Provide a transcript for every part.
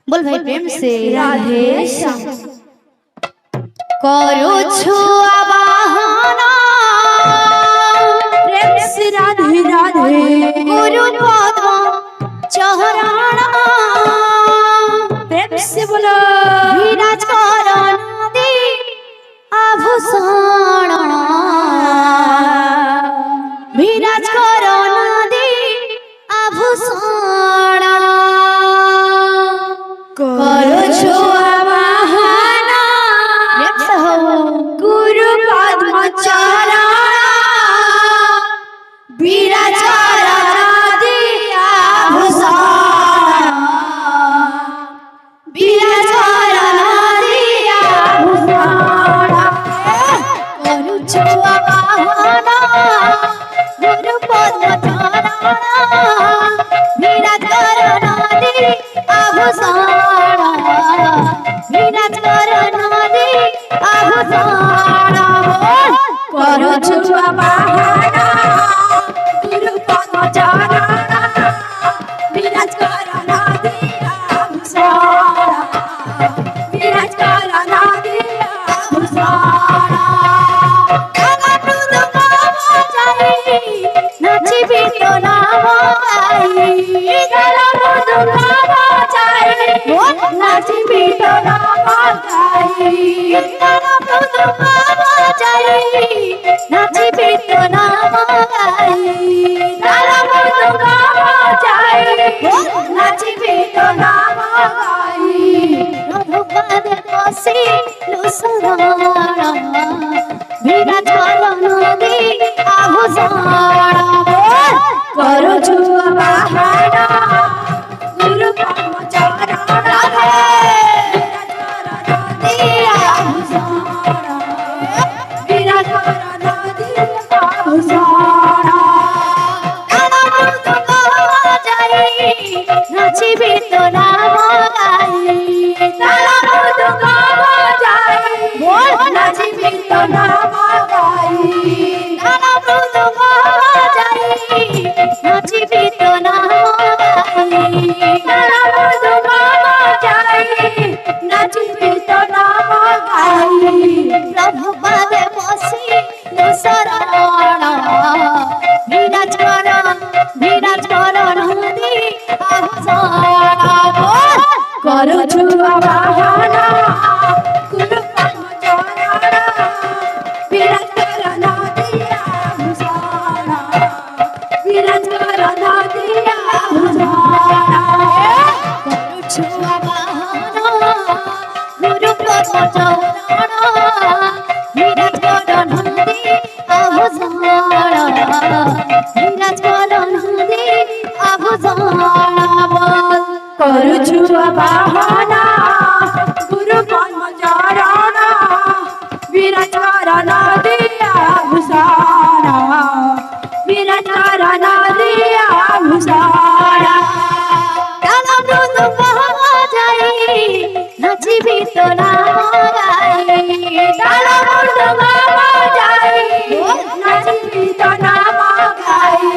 बोल भाई प्रेम से राधे श्याम। करो छुआ बहाना प्रेम से राधे राधे। गुरु पद्म चहराना प्रेम से बोलो। विराज करण दी आभूषण विराज करण दी आभूषण। करो छुआ बहाना गुरु पद्म चरण विराज करण दी आभूषण विराज करण दी आभूषण। करो छुआ बहाना गुरु पद्म चरण विराज करण दी आभूषण विराज करण दी आभूषण। करो छुआ बहाना गुरु पद्म चरण विराज करण दी आभूषण विराज करण दी आभूषण। नाचिबी तो नाम गाई नाचिबी तो नाम गाई नाचिबी तो नाम गाई नाचिबी तो नाम गाई। रघुपद बसी लुसरण विराज करण दी आभूषण। करो छुआ बहाना गुरु पद्म चरण विराज करण दी आभूषण विराज करण दी आभूषण। नाचिबी तो नाम गाई नाचिबी तो नाम गाई नाचिबी तो नाम गाई नाचिबी तो नाम गाई। प्रभु पदे बसी शरण विराज करण दी आभूषण। करो छुआ बहाना गुरु पद्म चरण विराज करण दी आभूषण विराज करण दी आभूषण। करो छुआ बहाना गुरु पद्म चरण विराज करण दी आभूषण विराज करण दी आभूषण। करो छुआ बहाना गुरु पद्म चरण विराज करण दी आभूषण विराज करण दी आभूषण। नाचिबी तो नाम गाई नाचिबी तो नाम गाई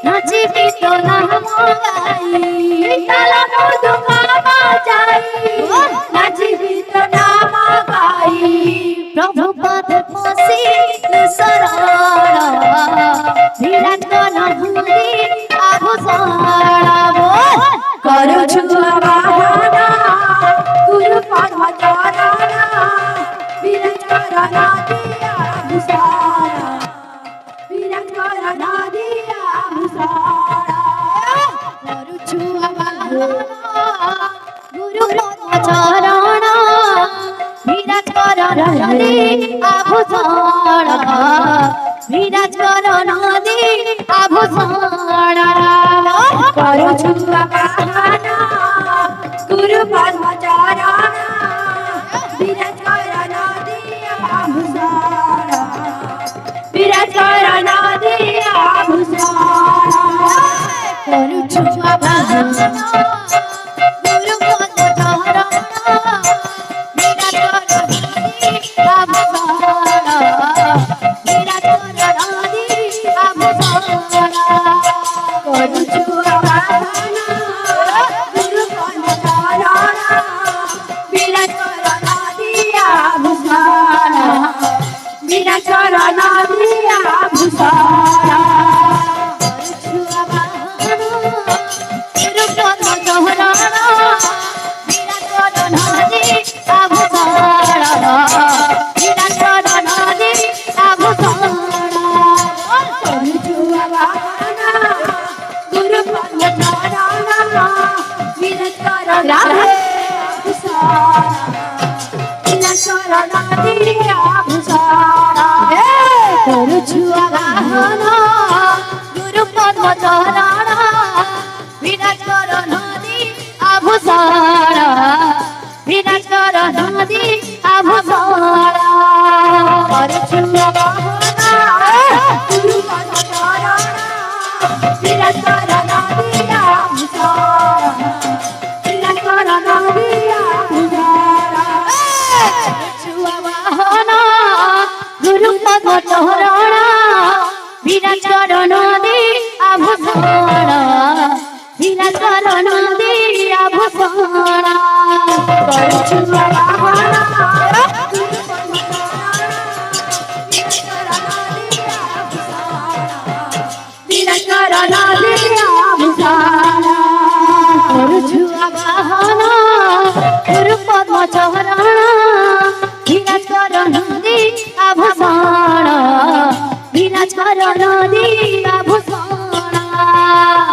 नाचिबी तो नाम गाई नाचिबी तो नाम गाई। प्रभु पद बसी शरण विराज करण दी आभूषण। करो छुआ बहाना गुरु पद्म चरण विराज करण दी आभूषण विराज करण दी आभूषण। करो छुआ बहाना गुरु पद्म चरण विराज करण दी आभूषण विराज करण दी आभूषण। करो छुआ बहाना गुरु पद्म चरण विराज करण दी आभूषण विराज करण दी आभूषण। करो छुआ बहाना गुरु पद्म चरण विराज करण दी आभूषण विराज करण दी आभूषण। करो छुआ बहाना চরণ বিরাজ কর নদী আভূষণ বিরাজ কর নদী আভূষণ করছু বাহনা গুরু পদ চরণ বিরাজ কর নদী আভূষণ বিরাজ কর নদী আভূষণ করছু বাহনা গুরু পদ চরণ বিরাজ কর নদী আভূষণ বিরাজ কর নদী আভূষণ করছু বাহনা গুরু পদ বিরাজ কর নদী আভূষণ করছু বাহনা গুরু পদ চরণ বিরাজ কর নদী আভূষণ বিরাজ কর নদী আভূষণ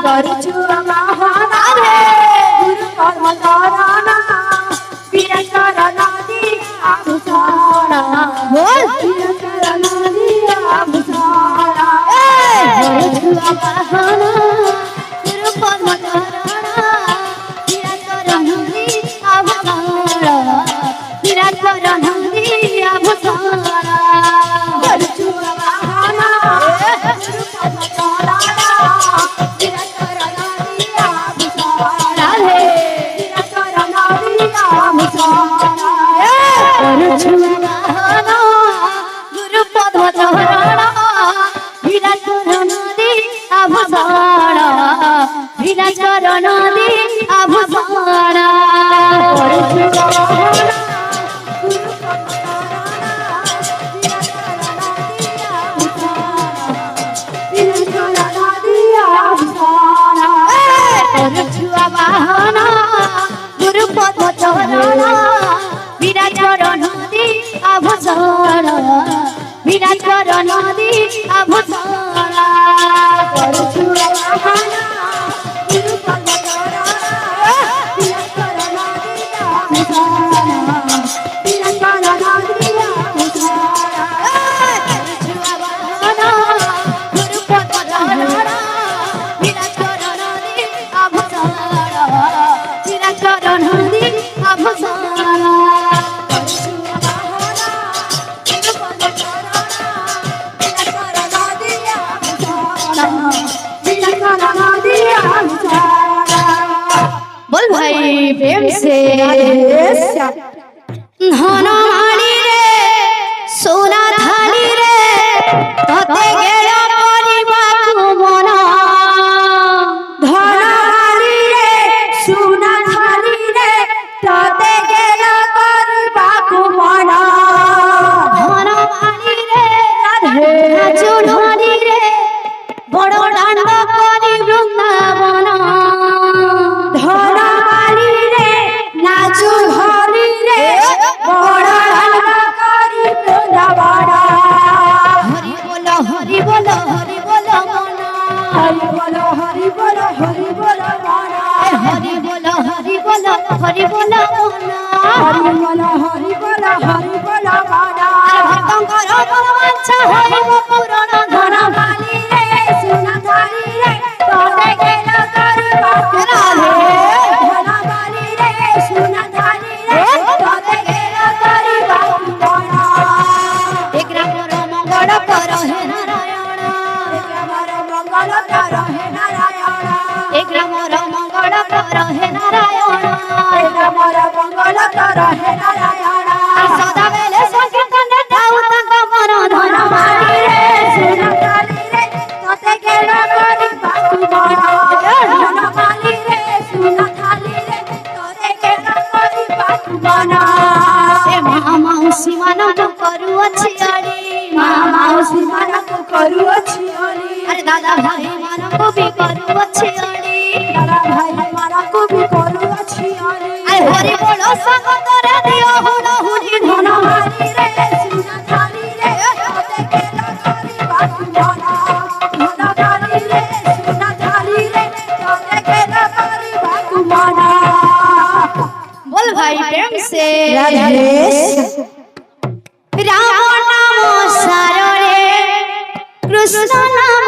করছু বাহনা গুরু পদ চরণ বিরাজ কর নদী আভূষণ বিরাজ কর নদী আভূষণ করছু বাহনা গুরু পদ চরণ বিরাজ কর নদী আভূষণ বিরাজ কর নদী আভূষণ করছু বাহনা গুরু পদ চরণ বিরাজ কর নদী আভূষণ বিরাজ কর নদী আভূষণ করছু বাহনা গুরু পদ চরণ বিরাজ কর নদী আভূষণ বিরাজ কর নদী আভূষণ করছু বাহনা গুরু পদ বিরাজ কর নদী আভূষণ করছু বাহনা গুরু পদ চরণ বিরাজ কর নদী আভূষণ বিরাজ কর নদী আভূষণ করছু বাহনা গুরু পদ চরণ বিরাজ কর নদী আভূষণ বিরাজ কর নদী আভূষণ করছু বাহনা গুরু পদ চরণ বিরাজ কর নদী আভূষণ বিরাজ কর নদী আভূষণ করছু বাহনা গুরু পদ চরণ বিরাজ কর নদী আভূষণ বিরাজ কর নদী আভূষণ बोल भाई प्रेम से धन माली रे सोना थाली रे तते गेल परिबाकु मन धन माली रे सोना थाली रे तते गेल परिबाकु मन धन माली रे राधे चुनरी रे बड़ दांड करी वृंदावन धन माली रे नाचु हरि रे बड़ दांड करी वृंदावन हरि बोलो हरि बोलो हरि बोलो मन हरि बोलो हरि बोलो हरि बोलो मन हरि बोलो हरि बोलो हरि बोलो मन हरि बोलो हरि बोलो हरि बोलो मन भक्तंकर मनवांछा होइब पूरण धन माली रे सोना थाली रे तोते गेल करिबाकु राधे धन माली रे सोना थाली रे तोते गेल करिबाकु मन एक रामर मंगल कर हे नारायण एक रामर मंगल कर हे नारायण एक रामर मंगल कर हे नारायण एक रामर मंगल कर हे नारायण सदा बेले संकीर्तन गाऊ तंग मन धन माली रे सोना थाली रे तोते गेल करिबाकु मन धन माली रे सोना थाली रे तोते गेल करिबाकु मन ए मामाउसी मानकु करूअछि अड़ी मामाउसी मानकु करूअछि अड़ी अरे दादा भाई मानकु भी करूअछि अड़ी दादा भाई मानकु भी करूअछि अड़ी अरे हरि बोलो संग तोरे दियो हुडो हुडी धन माली रे सोना थाली रे तोते गेल करिबाकु मन धन माली रे सोना थाली रे तोते गेल करिबाकु मन बोल भाई प्रेम से राधे राम नाम सारो रे कृष्ण नाम